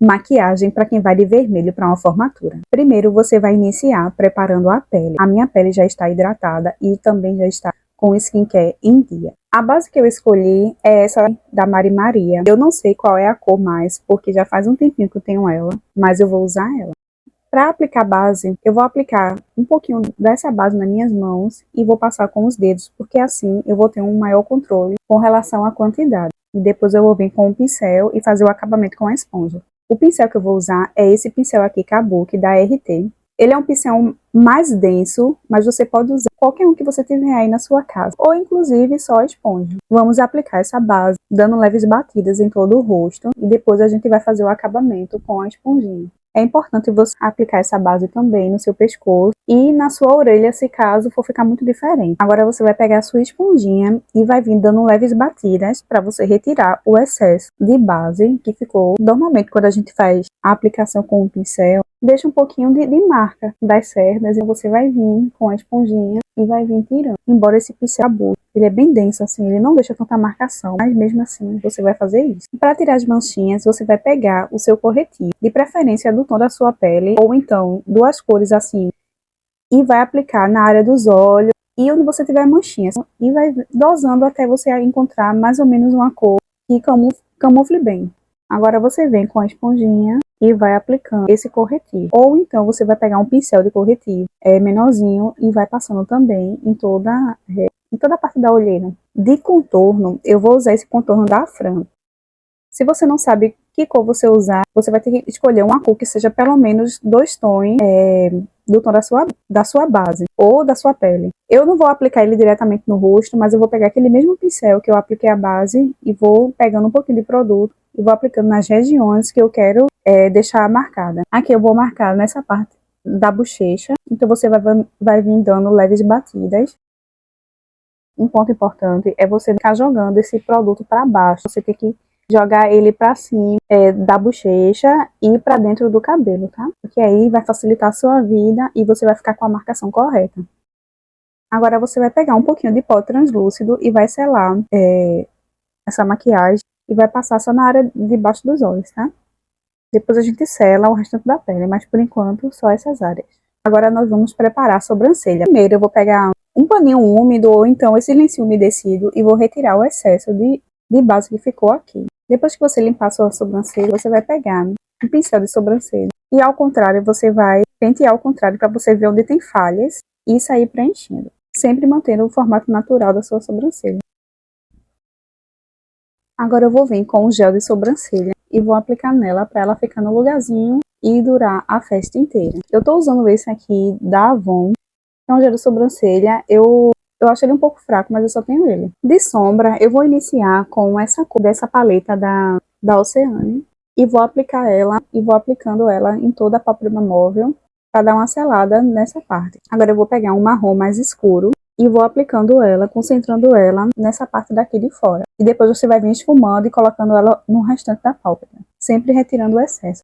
maquiagem para quem vai de vermelho para uma formatura. Primeiro você vai iniciar preparando a pele. A minha pele já está hidratada e também já está com skincare em dia. A base que eu escolhi é essa da Mari Maria. Eu não sei qual é a cor mais, porque já faz um tempinho que eu tenho ela, mas eu vou usar ela. Para aplicar a base, eu vou aplicar um pouquinho dessa base nas minhas mãos e vou passar com os dedos, porque assim eu vou ter um maior controle com relação à quantidade. E depois eu vou vir com o pincel e fazer o acabamento com a esponja. O pincel que eu vou usar é esse pincel aqui, Kabuki, da RT. Ele é um pincel mais denso, mas você pode usar qualquer um que você tiver aí na sua casa, ou inclusive só a esponja. Vamos aplicar essa base, dando leves batidas em todo o rosto, e depois a gente vai fazer o acabamento com a esponjinha. É importante você aplicar essa base também no seu pescoço e na sua orelha, se caso for ficar muito diferente. Agora você vai pegar a sua esponjinha e vai vir dando leves batidas para você retirar o excesso de base que ficou. Normalmente quando a gente faz a aplicação com o pincel, deixa um pouquinho de marca das cerdas e você vai vir com a esponjinha e vai vir tirando. Embora esse pincel abuso, ele é bem denso assim, ele não deixa tanta marcação, mas mesmo assim você vai fazer isso. Para tirar as manchinhas, você vai pegar o seu corretivo, de preferência do tom da sua pele, ou então duas cores assim, e vai aplicar na área dos olhos e onde você tiver manchinhas, e vai dosando até você encontrar mais ou menos uma cor que camufle bem. Agora você vem com a esponjinha e vai aplicando esse corretivo. Ou então você vai pegar um pincel de corretivo menorzinho e vai passando também em toda a parte da olheira. De contorno, eu vou usar esse contorno da Fran. Se você não sabe que cor você usar, você vai ter que escolher uma cor que seja pelo menos 2 tons do tom da sua base ou da sua pele. Eu não vou aplicar ele diretamente no rosto, mas eu vou pegar aquele mesmo pincel que eu apliquei a base e vou pegando um pouquinho de produto e vou aplicando nas regiões que eu quero deixar marcada. Aqui eu vou marcar nessa parte da bochecha, então você vai vir dando leves batidas. Um ponto importante é você ficar jogando esse produto para baixo. Você tem que jogar ele para cima da bochecha e para dentro do cabelo, tá? Porque aí vai facilitar a sua vida e você vai ficar com a marcação correta. Agora você vai pegar um pouquinho de pó translúcido e vai selar essa maquiagem e vai passar só na área de baixo dos olhos, tá? Depois a gente sela o restante da pele, mas por enquanto só essas áreas. Agora nós vamos preparar a sobrancelha. Primeiro eu vou pegar um paninho úmido ou então esse lencinho umedecido e vou retirar o excesso de base que ficou aqui. Depois que você limpar a sua sobrancelha, você vai pegar um pincel de sobrancelha e ao contrário você vai pentear ao contrário para você ver onde tem falhas e sair preenchendo, sempre mantendo o formato natural da sua sobrancelha. Agora eu vou vir com o gel de sobrancelha e vou aplicar nela para ela ficar no lugarzinho e durar a festa inteira. Eu tô usando esse aqui da Avon, que é um gel de sobrancelha. Eu acho ele um pouco fraco, mas eu só tenho ele. De sombra, eu vou iniciar com essa cor dessa paleta da Oceane e vou aplicar ela e vou aplicando ela em toda a pálpebra móvel para dar uma selada nessa parte. Agora eu vou pegar um marrom mais escuro e vou aplicando ela, concentrando ela nessa parte daqui de fora. E depois você vai vir esfumando e colocando ela no restante da pálpebra, sempre retirando o excesso.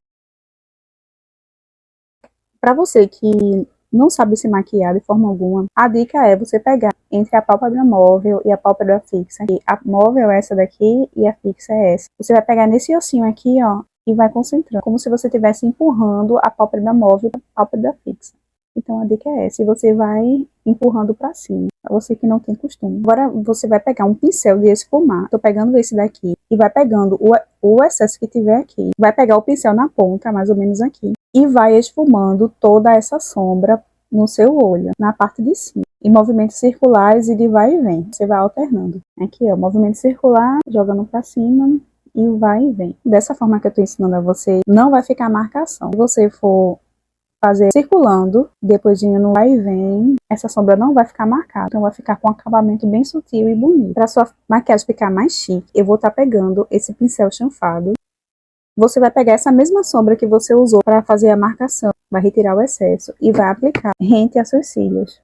Para você que não sabe se maquiar de forma alguma, a dica é você pegar entre a pálpebra móvel e a pálpebra fixa. E a móvel é essa daqui e a fixa é essa. Você vai pegar nesse ossinho aqui, ó, e vai concentrando, como se você estivesse empurrando a pálpebra móvel para a pálpebra fixa. Então a dica é essa, e você vai empurrando para cima, pra você que não tem costume. Agora você vai pegar um pincel de esfumar, tô pegando esse daqui, e vai pegando o excesso que tiver aqui. Vai pegar o pincel na ponta, mais ou menos aqui, e vai esfumando toda essa sombra no seu olho, na parte de cima. Em movimentos circulares e de vai e vem, você vai alternando. Aqui, ó, movimento circular, jogando para cima e vai e vem. Dessa forma que eu tô ensinando a você, não vai ficar marcação. Se você for fazer circulando, depois de no vai e vem, essa sombra não vai ficar marcada, então vai ficar com um acabamento bem sutil e bonito. Para sua maquiagem ficar mais chique, eu vou estar pegando esse pincel chanfado. Você vai pegar essa mesma sombra que você usou para fazer a marcação, vai retirar o excesso e vai aplicar rente a seus cílios.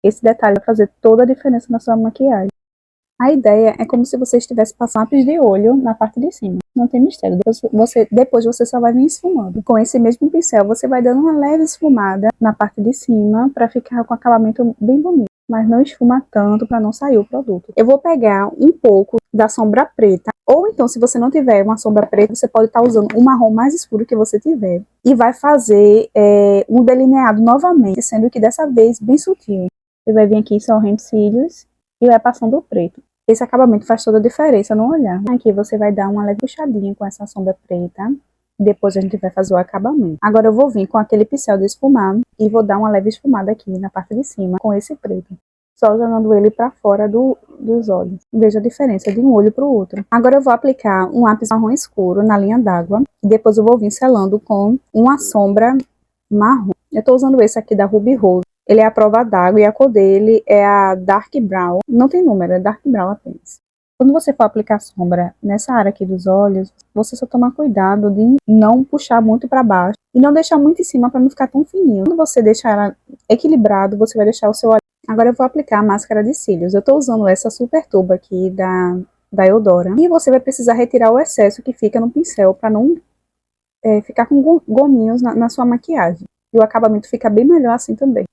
Esse detalhe vai fazer toda a diferença na sua maquiagem. A ideia é como se você estivesse passando lápis de olho na parte de cima. Não tem mistério. Depois você só vai vir esfumando. Com esse mesmo pincel, você vai dando uma leve esfumada na parte de cima para ficar com acabamento bem bonito. Mas não esfuma tanto para não sair o produto. Eu vou pegar um pouco da sombra preta Ou então, se você não tiver uma sombra preta, você pode estar usando o marrom mais escuro que você tiver. E vai fazer um delineado novamente, sendo que dessa vez bem sutil. Você vai vir aqui sorrindo cílios e vai passando o preto. Esse acabamento faz toda a diferença no olhar. Aqui você vai dar uma leve puxadinha com essa sombra preta. Depois a gente vai fazer o acabamento. Agora eu vou vir com aquele pincel de esfumar e vou dar uma leve esfumada aqui na parte de cima com esse preto. Só jogando ele para fora dos olhos. Veja a diferença de um olho para o outro. Agora eu vou aplicar um lápis marrom escuro na linha d'água. E depois eu vou vir selando com uma sombra marrom. Eu estou usando esse aqui da Ruby Rose. Ele é a prova d'água e a cor dele é a Dark Brown. Não tem número, é Dark Brown apenas. Quando você for aplicar sombra nessa área aqui dos olhos, você só toma cuidado de não puxar muito para baixo. E não deixar muito em cima para não ficar tão fininho. Quando você deixar ela equilibrado, você vai deixar o seu olho. Agora eu vou aplicar a máscara de cílios. Eu estou usando essa super tuba aqui da Eudora. E você vai precisar retirar o excesso que fica no pincel para não ficar com gominhos na sua maquiagem. E o acabamento fica bem melhor assim também.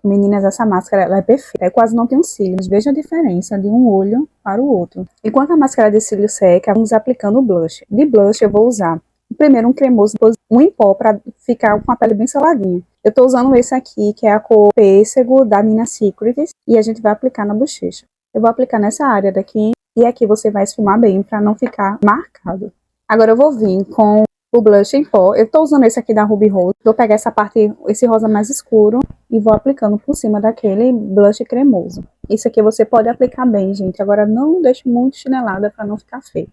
Meninas, essa máscara ela é perfeita. Eu quase não tenho cílios. Veja a diferença de um olho para o outro. Enquanto a máscara de cílios seca, vamos aplicando o blush. De blush eu vou usar primeiro um cremoso, depois um em pó para ficar com a pele bem seladinha. Eu tô usando esse aqui, que é a cor pêssego da Nina Secrets, e a gente vai aplicar na bochecha. Eu vou aplicar nessa área daqui, e aqui você vai esfumar bem para não ficar marcado. Agora eu vou vir com o blush em pó. Eu tô usando esse aqui da Ruby Rose. Vou pegar essa parte, esse rosa mais escuro, e vou aplicando por cima daquele blush cremoso. Isso aqui você pode aplicar bem, gente. Agora não deixe muito chinelada para não ficar feio.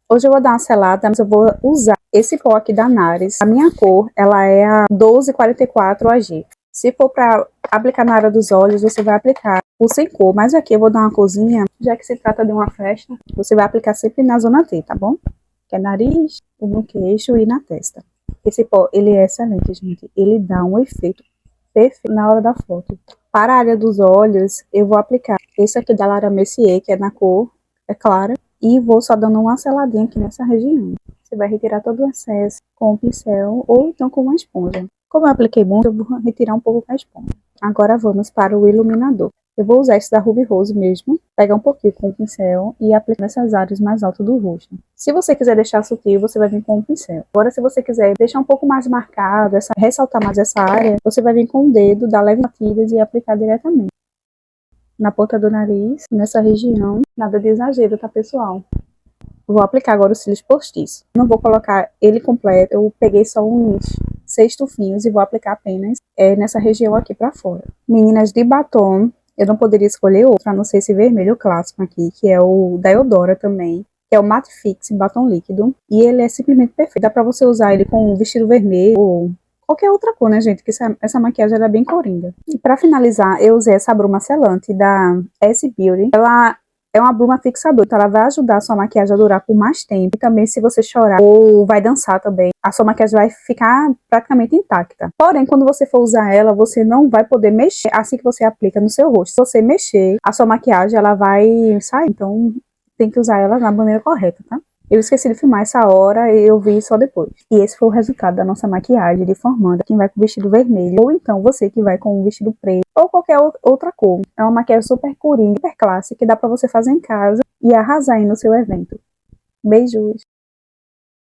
Hoje eu vou dar uma selada, mas eu vou usar esse pó aqui da Nares. A minha cor, ela é a 1244 AG. Se for para aplicar na área dos olhos, você vai aplicar o sem cor. Mas aqui eu vou dar uma corzinha, já que se trata de uma festa, você vai aplicar sempre na zona T, tá bom? Que é nariz, no queixo e na testa. Esse pó, ele é excelente, gente. Ele dá um efeito perfeito na hora da foto. Para a área dos olhos, eu vou aplicar esse aqui da Lara Mercier, que é na cor, é clara. E vou só dando uma seladinha aqui nessa região. Você vai retirar todo o excesso com o pincel ou então com uma esponja. Como eu apliquei muito, eu vou retirar um pouco com a esponja. Agora vamos para o iluminador. Eu vou usar esse da Ruby Rose mesmo, pegar um pouquinho com o pincel e aplicar nessas áreas mais altas do rosto. Se você quiser deixar sutil, você vai vir com o pincel. Agora, se você quiser deixar um pouco mais marcado, ressaltar mais essa área, você vai vir com o dedo, dar leve batidas e aplicar diretamente na ponta do nariz, nessa região. Nada de exagero, tá, pessoal? Vou aplicar agora os cílios postiços. Não vou colocar ele completo, eu peguei só uns 6 tufinhos e vou aplicar apenas nessa região aqui pra fora. Meninas, de batom, eu não poderia escolher outro, a não ser esse vermelho clássico aqui, que é o da Eudora também, que é o Matte Fix Batom Líquido. E ele é simplesmente perfeito. Dá pra você usar ele com um vestido vermelho ou qualquer outra cor, né, gente? Que essa maquiagem ela é bem coringa. E pra finalizar, eu usei essa bruma selante da S Beauty. Ela é uma bruma fixadora, então ela vai ajudar a sua maquiagem a durar por mais tempo. E também, se você chorar ou vai dançar também, a sua maquiagem vai ficar praticamente intacta. Porém, quando você for usar ela, você não vai poder mexer assim que você aplica no seu rosto. Se você mexer, a sua maquiagem ela vai sair. Então, tem que usar ela da maneira correta, tá? Eu esqueci de filmar essa hora e eu vi só depois. E esse foi o resultado da nossa maquiagem de formanda. Quem vai com vestido vermelho, ou então você que vai com um vestido preto, ou qualquer outra cor. É uma maquiagem super coringa, super clássica, que dá pra você fazer em casa e arrasar aí no seu evento. Beijos!